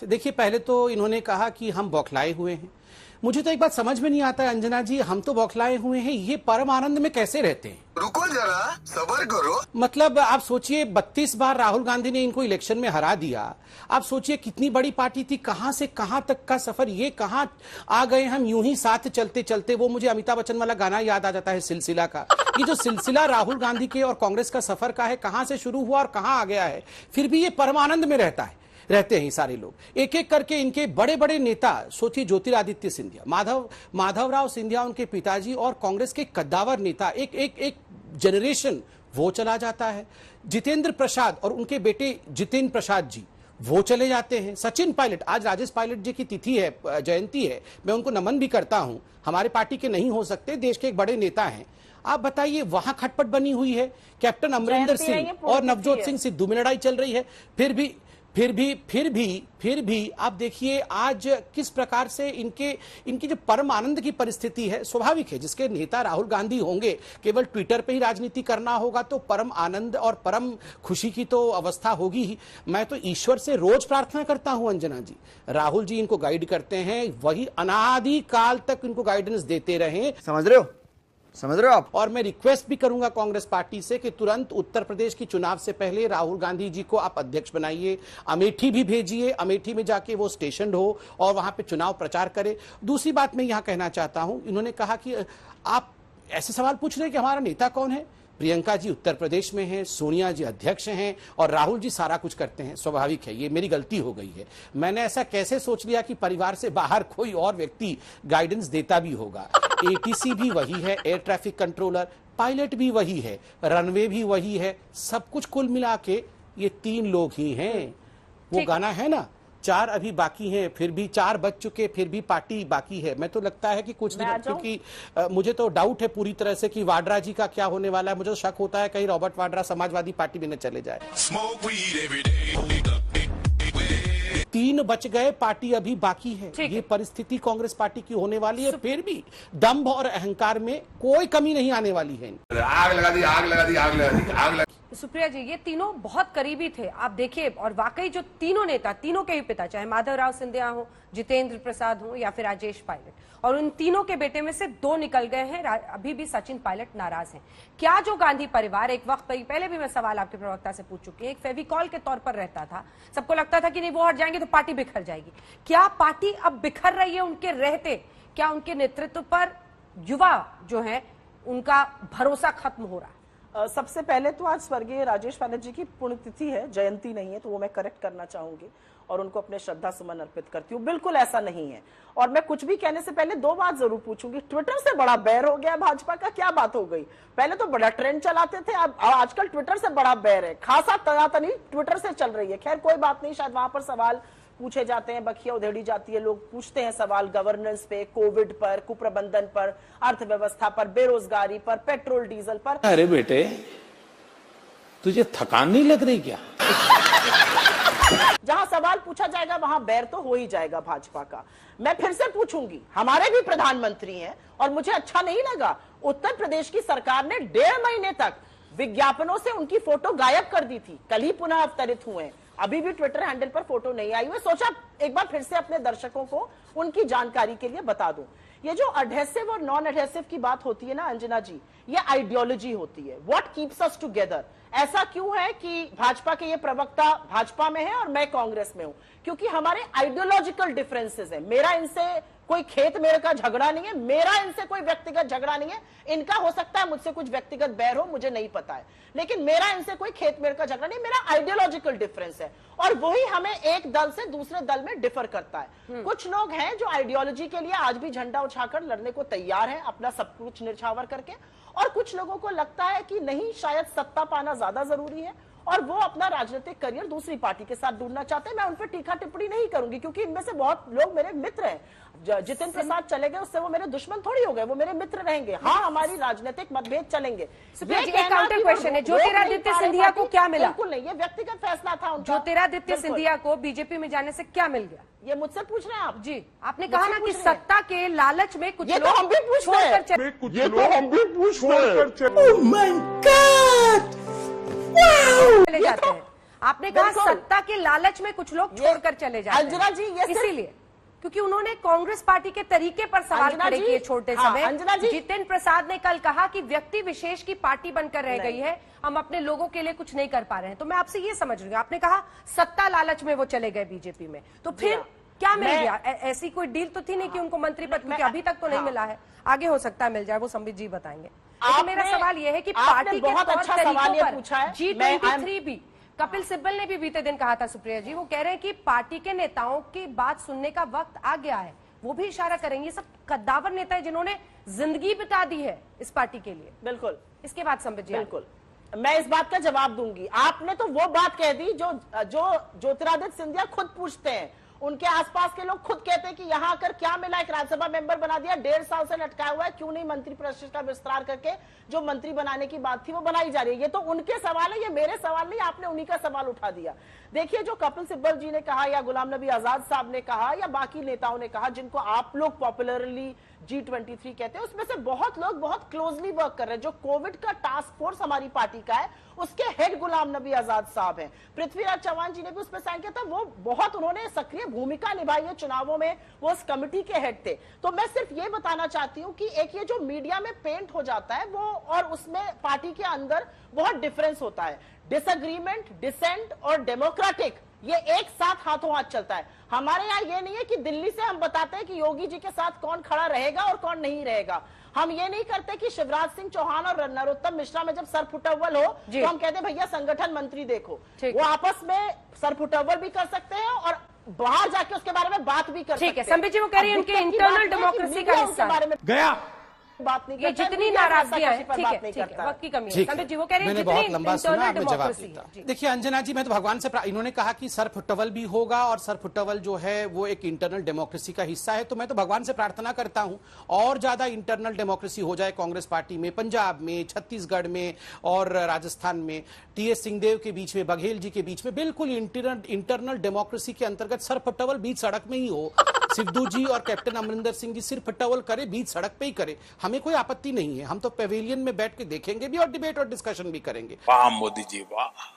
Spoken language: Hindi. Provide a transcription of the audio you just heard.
देखिए, पहले तो इन्होंने कहा कि हम बौखलाए हुए हैं। मुझे तो एक बात समझ में नहीं आता है अंजना जी, हम तो बौखलाए हुए हैं, ये परम आनंद में कैसे रहते हैं? रुको जरा, सब्र करो। मतलब आप सोचिए, 32 बार राहुल गांधी ने इनको इलेक्शन में हरा दिया। आप सोचिए कितनी बड़ी पार्टी थी, कहां से कहां तक का सफर, ये कहां आ गए हम यूं ही साथ चलते चलते। वो मुझे अमिताभ बच्चन वाला गाना याद आ जाता है, सिलसिला का। ये जो सिलसिला राहुल गांधी के और कांग्रेस का सफर का है, कहां से शुरू हुआ और कहां आ गया है, फिर भी ये परमानंद में रहते हैं सारे लोग। एक एक करके इनके बड़े बड़े नेता, सोचिए ज्योतिरादित्य सिंधिया, माधवराव सिंधिया उनके पिताजी, और कांग्रेस के कद्दावर नेता, एक जनरेशन वो चला जाता है। जितेंद्र प्रसाद और उनके बेटे जितेंद्र प्रसाद जी वो चले जाते हैं। सचिन पायलट, आज राजेश पायलट जी की तिथि है, जयंती है, मैं उनको नमन भी करता हूं। हमारे पार्टी के नहीं हो सकते, देश के एक बड़े नेता हैं। आप बताइए, वहां खटपट बनी हुई है। कैप्टन अमरिंदर सिंह और नवजोत सिंह सिद्धू में लड़ाई चल रही है। फिर भी आप देखिए आज किस प्रकार से इनकी जो परम आनंद की परिस्थिति है। स्वाभाविक है, जिसके नेता राहुल गांधी होंगे, केवल ट्विटर पे ही राजनीति करना होगा तो परम आनंद और परम खुशी की तो अवस्था होगी ही। मैं तो ईश्वर से रोज प्रार्थना करता हूं अंजना जी, राहुल जी इनको गाइड करते हैं, वही अनादि काल तक इनको गाइडेंस देते रहे। समझ रहे हो आप? और मैं रिक्वेस्ट भी करूंगा कांग्रेस पार्टी से कि तुरंत उत्तर प्रदेश की चुनाव से पहले राहुल गांधी जी को आप अध्यक्ष बनाइए, अमेठी भी भेजिए, अमेठी में जाके वो स्टेशन हो और वहां पे चुनाव प्रचार करे। दूसरी बात मैं यहां कहना चाहता हूं, इन्होंने कहा कि आप ऐसे सवाल पूछ रहे हैं कि हमारा नेता कौन है। प्रियंका जी उत्तर प्रदेश में हैं, सोनिया जी अध्यक्ष हैं और राहुल जी सारा कुछ करते हैं। स्वाभाविक है, ये मेरी गलती हो गई है। मैंने ऐसा कैसे सोच लिया कि परिवार से बाहर कोई और व्यक्ति गाइडेंस देता भी होगा। एटीसी भी वही है, एयर ट्रैफिक कंट्रोलर, पायलट भी वही है, रनवे भी वही है, सब कुछ कुल मिला के ये 3 लोग ही हैं। वो गाना है ना, 4 अभी बाकी हैं, फिर भी 4 बज चुके, फिर भी पार्टी बाकी है। मैं तो लगता है कि कुछ दिन, क्योंकि मुझे तो डाउट है पूरी तरह से कि वाड्रा जी का क्या होने वाला है। मुझे तो शक होता है कहीं रॉबर्ट वाड्रा समाजवादी पार्टी में न चले जाए। 3 बच गए, पार्टी अभी बाकी है। ये परिस्थिति कांग्रेस पार्टी की होने वाली है। फिर भी दंभ और अहंकार में कोई कमी नहीं आने वाली है। आग लगा दी। सुप्रिया जी, ये तीनों बहुत करीबी थे, आप देखिए। और वाकई जो तीनों नेता, तीनों के ही पिता, चाहे माधवराव सिंधिया हो, जितेंद्र प्रसाद हो या फिर राजेश पायलट, और उन तीनों के बेटे में से 2 निकल गए हैं। अभी भी सचिन पायलट नाराज हैं। क्या जो गांधी परिवार, एक वक्त पहले भी मैं सवाल आपके प्रवक्ता से पूछ चुकी हूं, एक फेविकॉल के तौर पर रहता था, सबको लगता था कि नहीं वो हट जाएंगे तो पार्टी बिखर जाएगी। क्या पार्टी अब बिखर रही है उनके रहते? क्या उनके नेतृत्व पर युवा जो है उनका भरोसा खत्म हो रहा है? सबसे पहले तो आज स्वर्गीय राजेश पायलट जी की पुण्यतिथि है, जयंती नहीं है, तो वो मैं करेक्ट करना चाहूंगी और उनको अपने श्रद्धा सुमन अर्पित करती हूँ। बिल्कुल ऐसा नहीं है। और मैं कुछ भी कहने से पहले 2 बात जरूर पूछूंगी। ट्विटर से बड़ा बैर हो गया भाजपा का, क्या बात हो गई? पहले तो बड़ा ट्रेंड चलाते थे, अब आजकल ट्विटर से बड़ा बैर है, खासा तनातनी ट्विटर से चल रही है। खैर कोई बात नहीं, शायद वहां पर सवाल पूछे जाते हैं, बखिया उधेड़ी जाती है, लोग पूछते हैं सवाल गवर्नेंस पे, कोविड पर, कुप्रबंधन पर, अर्थव्यवस्था पर, बेरोजगारी पर, पेट्रोल डीजल पर। अरे बेटे, तुझे थकान नहीं लग रही क्या? जहां सवाल पूछा जाएगा वहां बैर तो हो ही जाएगा भाजपा का। मैं फिर से पूछूंगी, हमारे भी प्रधानमंत्री हैं और मुझे अच्छा नहीं लगा, उत्तर प्रदेश की सरकार ने 1.5 महीने तक विज्ञापनों से उनकी फोटो गायब कर दी थी, कल ही पुनः अवतरित हुए। अभी भी ट्विटर हैंडल पर फोटो नहीं आई हुई। सोचा एक बार फिर से अपने दर्शकों को उनकी जानकारी के लिए बता दूं। ये जो एडहेसिव और नॉन एडहेसिव की बात होती है ना अंजना जी, ये आइडियोलॉजी होती है। What keeps us together? ऐसा क्यों है कि भाजपा के ये प्रवक्ता भाजपा में है और मैं कांग्रेस में हूं? क्योंकि हमारे आइडियोलॉजिकल डिफरेंसेस है। मेरा इनसे कोई खेत मेरे का झगड़ा नहीं है, मेरा इनसे कोई व्यक्तिगत झगड़ा नहीं है। इनका हो सकता है मुझसे कुछ व्यक्तिगत बैर हो, मुझे नहीं पता है, लेकिन मेरा इनसे कोई खेत मेरे का झगड़ा नहीं, मेरा आइडियोलॉजिकल डिफरेंस है। और वही हमें एक दल से दूसरे दल में डिफर करता है। कुछ लोग हैं जो आइडियोलॉजी के लिए आज भी झंडा उठाकर लड़ने को तैयार हैं, अपना सब कुछ निछावर करके, और कुछ लोगों को लगता है कि नहीं, शायद सत्ता पाना ज्यादा जरूरी है और वो अपना राजनीतिक करियर दूसरी पार्टी के साथ ढूंढना चाहते हैं। मैं उन पर टीका टिप्पणी नहीं करूंगी क्योंकि इनमें से बहुत लोग मेरे मित्र हैं। जितेंद्र प्रसाद चले गए, उससे वो मेरे दुश्मन थोड़ी हो गए, वो मेरे मित्र रहेंगे। हाँ, हमारी राजनीतिक मतभेद चलेंगे। एक काउंटर क्वेश्चन है, ज्योतिरादित्य सिंधिया को क्या मिला? बिल्कुल नहीं, ये व्यक्तिगत फैसला था उनका। ज्योतिरादित्य सिंधिया को बीजेपी में जाने से क्या मिल गया? ये मुझसे पूछ रहे हैं आप? जी, आपने कहा ना कि सत्ता के लालच में कुछ ये तो हम भी पूछ रहे हैं। चले जाते हैं। आपने कहा बिल्कुल। सत्ता के लालच में कुछ लोग छोड़कर चले जाते हैं। अंजना जी, ये सिर्फ- इसीलिए क्योंकि उन्होंने कांग्रेस पार्टी के तरीके पर सवाल अंजना खड़े जी, किए छोड़ते हाँ, समय। अंजना जी। जितेंद्र प्रसाद ने कल कहा कि व्यक्ति विशेष की पार्टी बनकर रह गई है, हम अपने लोगों के लिए कुछ नहीं कर पा रहे हैं। तो मैं आपसे ये समझ रही हूँ, आपने कहा सत्ता लालच में वो चले गए बीजेपी में, तो फिर हाँ। क्या मिल मैं- गया? ऐसी कोई डील तो थी नहीं कि उनको मंत्री पद, क्योंकि मैं- अभी तक तो नहीं हाँ। मिला है, आगे हो सकता है मिल जाए, वो संबित जी बताएंगे। लेकिन मेरा आपने- सवाल यह है कि आपने पार्टी के बहुत तौर अच्छा सवाल तरीकों ये पर पूछा है। G23 भी, कपिल सिब्बल ने भी बीते दिन कहा था, सुप्रिया जी, वो कह रहे हैं कि पार्टी के नेताओं की बात सुनने का वक्त आ गया है। वो भी इशारा करेंगे, सब कद्दावर नेता है जिन्होंने जिंदगी बिता दी है इस पार्टी के लिए। बिल्कुल इसके बाद संबित जी बिल्कुल, मैं इस बात का जवाब दूंगी। आपने तो वो बात कह दी जो ज्योतिरादित्य सिंधिया खुद पूछते हैं, उनके आसपास के लोग खुद कहते हैं कि यहाँ आकर क्या मिला, एक राज्यसभा मेंबर बना दिया, 1.5 साल से लटकाया हुआ है, क्यों नहीं मंत्री परिषद का विस्तार करके जो मंत्री बनाने की बात थी वो बनाई जा रही है। ये तो उनके सवाल है, ये मेरे सवाल नहीं, आपने उन्हीं का सवाल उठा दिया। देखिए, जो कपिल सिब्बल जी ने कहा या गुलाम नबी आजाद साहब ने कहा या बाकी नेताओं ने कहा, जिनको आप लोग पॉपुलरली G23 कहते हैं, उसमें से बहुत लोग बहुत क्लोजली वर्क कर रहे हैं। जो कोविड का टास्क फोर्स हमारी पार्टी का है, उसके हेड गुलाम नबी आजाद साहब हैं। पृथ्वीराज चौहान जी ने भी उसमें साइन किया था, वो बहुत उन्होंने सक्रिय भूमिका निभाई है चुनावों में, वो उस कमिटी के हेड थे। तो मैं सिर्फ ये बताना चाहती हूँ कि एक ये जो मीडिया में पेंट हो जाता है वो, और उसमें पार्टी के अंदर बहुत डिफरेंस होता है। डिसएग्रीमेंट, डिसेंट और डेमोक्रेटिक, ये एक साथ हाथों हाथ चलता है। हमारे यहाँ ये नहीं है कि दिल्ली से हम बताते हैं कि योगी जी के साथ कौन खड़ा रहेगा और कौन नहीं रहेगा। हम ये नहीं करते कि शिवराज सिंह चौहान और नरोत्तम मिश्रा में जब सरफुटअव्वल हो तो हम कहते भैया संगठन मंत्री देखो। वो आपस में सरफुटअव्वल भी कर सकते हैं और बाहर जाके उसके बारे में बात भी कर सकते हैं। ठीक है, संबित जी वो कह रही है उनके इंटरनल डेमोक्रेसी का हिस्सा बारे में गया बात नहीं ये करता है, जितनी मीडिया नाराजगियां हैं, पर ठीक बात है, नहीं ठीक है, करता है। वक्त की कमी है। ठीक है। संबित जी वो कह रही है मैंने जितनी बहुत लंबा सुना, इंटरनल अब मैं जवाब डेमोक्रेसी देता है। जी। देखिए अंजना जी, मैं तो भगवान से इन्होंने कहा कि सर फुटवल भी होगा और सर फुटवल जो है वो एक इंटरनल डेमोक्रेसी का हिस्सा है, तो मैं तो भगवान से प्रार्थना करता हूं और ज्यादा इंटरनल डेमोक्रेसी हो जाए कांग्रेस पार्टी में, पंजाब में, छत्तीसगढ़ में और राजस्थान में। टीएस सिंहदेव के बीच में, बघेल जी के बीच में बिल्कुल इंटरनल डेमोक्रेसी के अंतर्गत सर फुटवल बीच सड़क में ही हो। सिद्धू जी और कैप्टन अमरिंदर सिंह जी सिर्फ फुटवल करे, बीच सड़क पे ही करे, हमें कोई आपत्ति नहीं है। हम तो पेवेलियन में बैठ के देखेंगे भी और डिबेट और डिस्कशन भी करेंगे। वाह मोदी जी वाह।